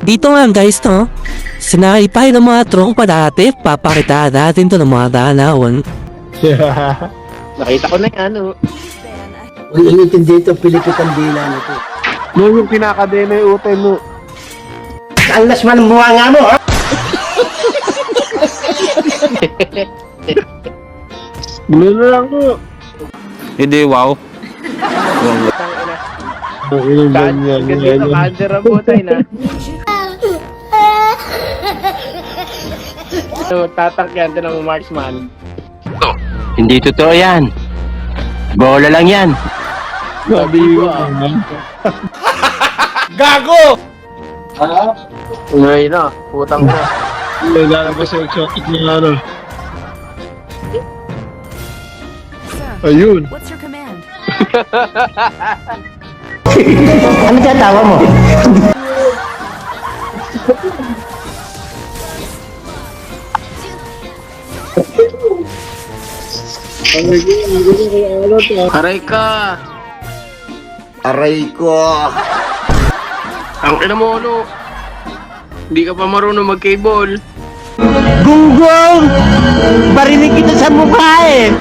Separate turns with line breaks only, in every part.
Dito nga guys, no? Sinakipay ng mga tropa dati. Papakita natin to ng mga danawan.
Nakita ko na yan, oh.
Ang inintindi ito, pilikit ang dila nito.
No, yung kinakadena yung uten, no.
Ang lasman ang buha nga mo, ha?
Gulo na lang, no.
Hindi, wow.
Ang ilang ganyan. Ganito, cancer ang buhay na. So, tatakyan din ng marksman.
Hindi totoo yan. Bola lang yan.
Sabi ko, Gago! Ngayon na, putang na.
May lalabas yung exotic na ano. Ayun.
What's your command?
Ano tatawa mo?
Aray ka!
Aray ko!
Ang ina mo, ano? Hindi ka pa marunong mag-cable.
Gunggong! Barinig kita sa mukha eh!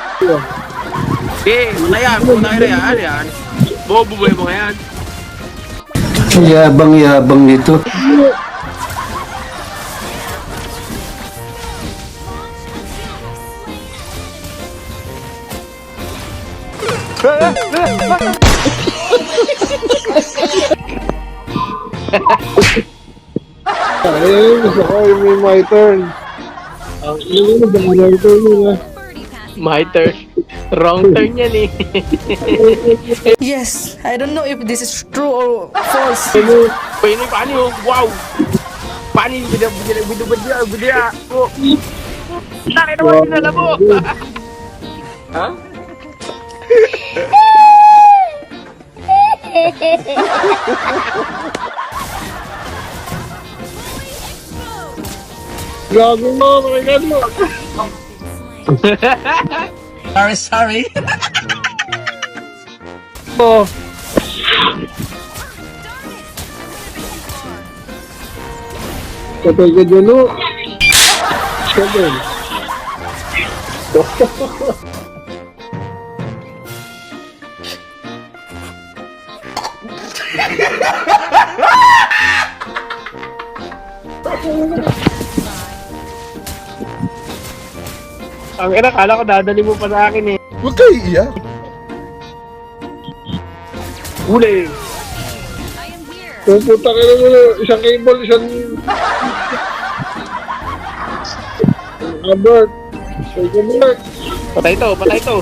Eh, matayan. Putang ina yan. Yan. Bobo ba yung mga yan?
Yabang-yabang nito.
Ayun, gusto ko yung may my turn. Ang ino mo ba my turn nila?
My turn. Wrong turn yan eh.
Yes, I don't know if this is true or false.
Paano yung paano yun? Wow! Paano yung bidya? Oh! Taki naman sinala mo! Ha?
Gago mo, makikan mo.
Sorry.
Oh. Patay ka dyan, no? Sabon.
Ang ina, kala ko dadali mo pa sa akin eh.
Huwag kayo iiyak.
Huli!
Pupunta ka na muna. Isang cable, isang... Albert. Say ka muna.
Patay to, patay to.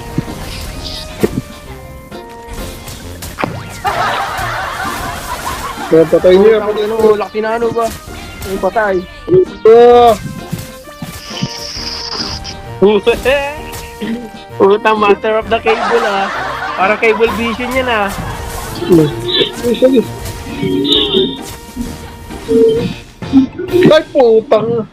Kaya patay niya.
Patay ano, laki na ano ba? Yung patay.
Oh.
Utang master of the cable ah. Para cable vision yan ah.
Ay, putang.